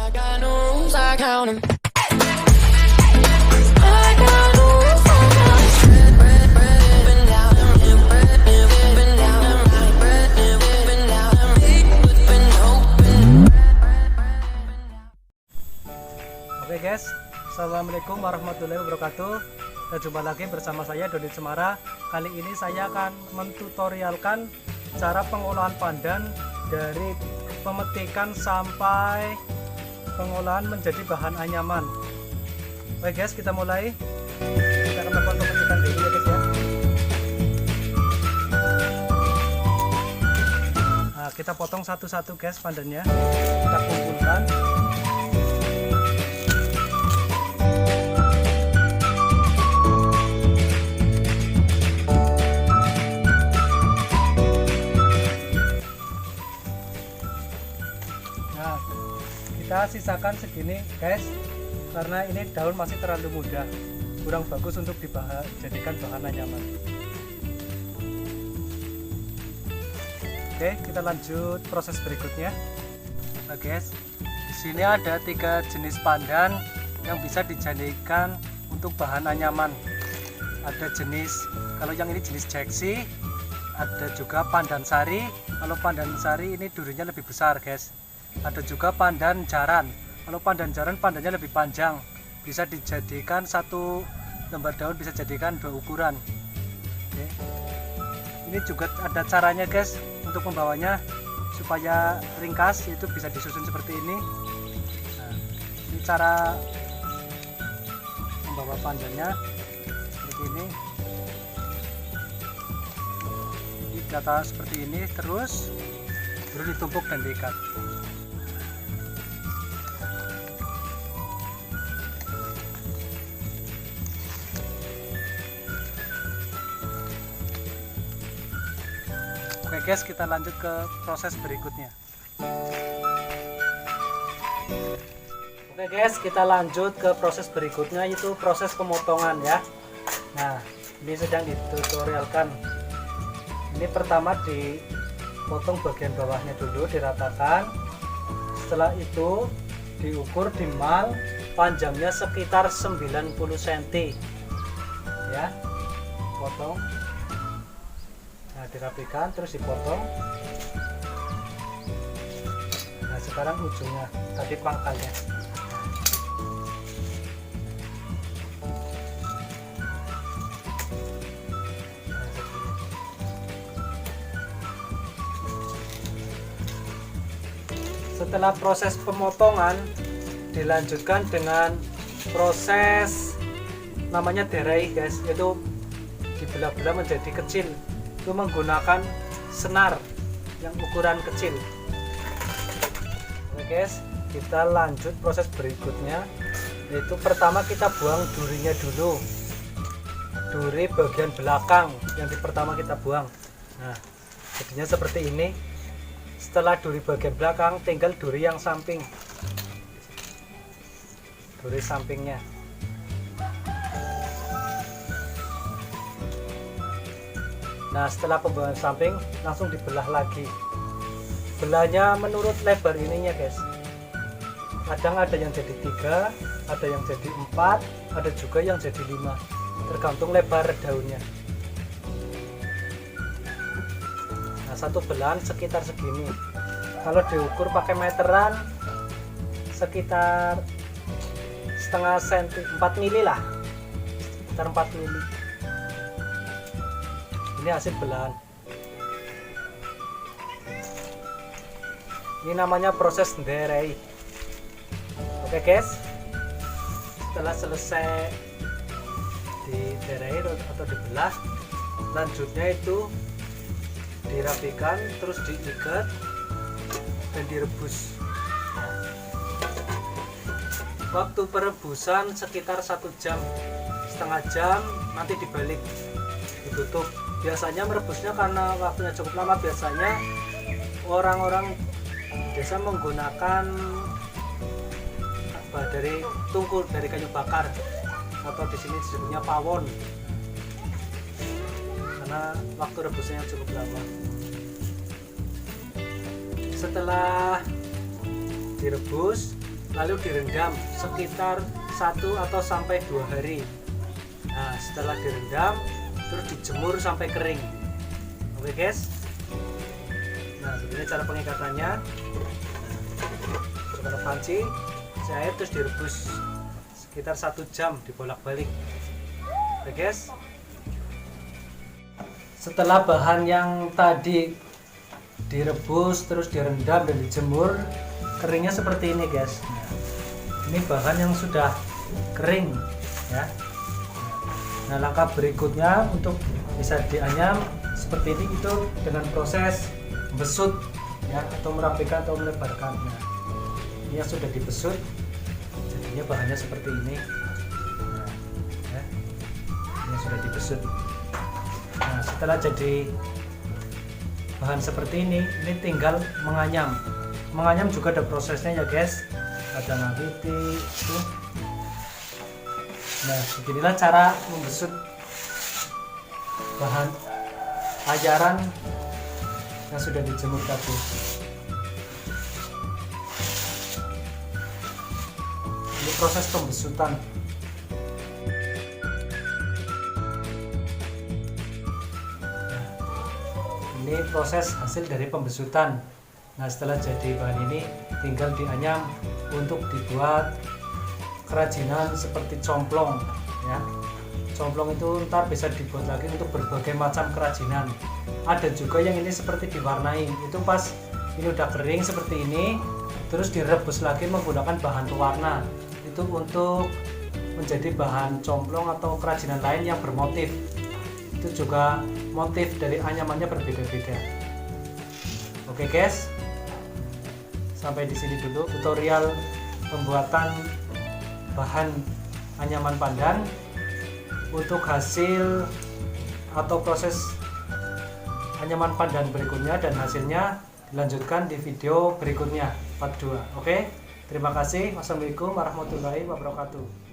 I got no rules, I count 'em. I got no rules, I count 'em. Bread, up and down, up and down, bread, up and down, open. Oke guys, assalamualaikum warahmatullahi wabarakatuh. Jumpa lagi bersama saya Doni Cemara. Kali ini saya akan mentutorialkan cara pengolahan pandan dari pemetikan sampai pengolahan menjadi bahan anyaman. Oke guys, kita mulai. Kita akan melakukan pemetikan dulu ya guys ya. Nah, kita potong satu-satu guys pandannya. Kita kumpulkan. Kita sisakan segini guys, karena ini daun masih terlalu muda, kurang bagus untuk dijadikan bahan anyaman. Oke, kita lanjut proses berikutnya. Nah guys, di sini ada 3 jenis pandan yang bisa dijadikan untuk bahan anyaman. Ada jenis, kalau yang ini jenis jeksi, ada juga pandan sari. Kalau pandan sari ini durinya lebih besar guys. Ada juga pandan jaran. Kalau pandan jaran pandannya lebih panjang, bisa dijadikan satu lembar daun, bisa jadikan 2 ukuran. Oke. Ini juga ada caranya guys untuk membawanya supaya ringkas, itu bisa disusun seperti ini. Nah, ini cara membawa pandannya seperti ini. Ini data seperti ini, terus baru ditumpuk dan diikat. Oke guys, kita lanjut ke proses berikutnya. Oke guys, kita lanjut ke proses berikutnya, yaitu proses pemotongan ya. Nah, ini sedang ditutorialkan. Ini pertama dipotong bagian bawahnya dulu, diratakan. Setelah itu diukur, dimal, panjangnya sekitar 90 cm ya, potong. Nah, dirapikan, terus dipotong. Nah, sekarang ujungnya, tadi pangkalnya. Setelah proses pemotongan, dilanjutkan dengan proses namanya derai guys, yaitu dibelah-belah menjadi kecil. Itu menggunakan senar yang ukuran kecil. Oke guys, kita lanjut proses berikutnya, yaitu pertama kita buang durinya dulu, duri bagian belakang yang pertama kita buang. Nah, jadinya seperti ini. Setelah duri bagian belakang, tinggal duri yang samping, duri sampingnya. Nah, setelah pembuangan samping langsung dibelah lagi. Belahnya menurut lebar ininya guys. Kadang ada yang jadi 3, ada yang jadi 4, ada juga yang jadi 5, tergantung lebar daunnya. Nah, satu belahan sekitar segini. Kalau diukur pakai meteran, sekitar setengah senti, 4 mili lah, sekitar 4 mili. Ini hasil belahan. Ini namanya proses derai. Oke guys, setelah selesai di derai atau dibelah, lanjutnya itu dirapikan, terus diikat dan direbus. Waktu perebusan sekitar 1 jam, setengah jam, nanti dibalik, ditutup. Biasanya merebusnya karena waktunya cukup lama, biasanya orang-orang biasa menggunakan dari tungku, dari kayu bakar, atau di sini disebutnya pawon, karena waktu rebusnya cukup lama. Setelah direbus, lalu direndam sekitar 1 atau sampai 2 hari. Nah, setelah direndam terus dijemur sampai kering. Oke guys. Nah, begini cara pengikatannya. Coba panci, air terus direbus sekitar 1 jam, dibolak-balik. Oke guys. Setelah bahan yang tadi direbus terus direndam dan dijemur, keringnya seperti ini guys. Nah, ini bahan yang sudah kering ya. Nah, langkah berikutnya untuk bisa dianyam seperti ini itu dengan proses besut ya, atau merapikan atau melebarkan. Nah, ini yang sudah dibesut jadinya bahannya seperti ini. Nah, ya, ini sudah dibesut. Nah, setelah jadi bahan seperti ini tinggal menganyam. Menganyam juga ada prosesnya ya guys, ada ngawiti itu. Nah, beginilah cara membesut bahan ajaran yang sudah dijemur tadi. Ini proses pembesutan. Nah, ini proses hasil dari pembesutan. Nah, setelah jadi bahan ini tinggal dianyam untuk dibuat kerajinan seperti complong ya. Complong itu ntar bisa dibuat lagi untuk berbagai macam kerajinan. Ada juga yang ini seperti diwarnai. Itu pas ini udah kering seperti ini, terus direbus lagi menggunakan bahan pewarna. Itu untuk menjadi bahan complong atau kerajinan lain yang bermotif. Itu juga motif dari anyamannya berbeda-beda. Oke guys. Sampai di sini dulu tutorial pembuatan bahan anyaman pandan. Untuk hasil atau proses anyaman pandan berikutnya dan hasilnya dilanjutkan di video berikutnya part 2. Oke, terima kasih. Wassalamualaikum warahmatullahi wabarakatuh.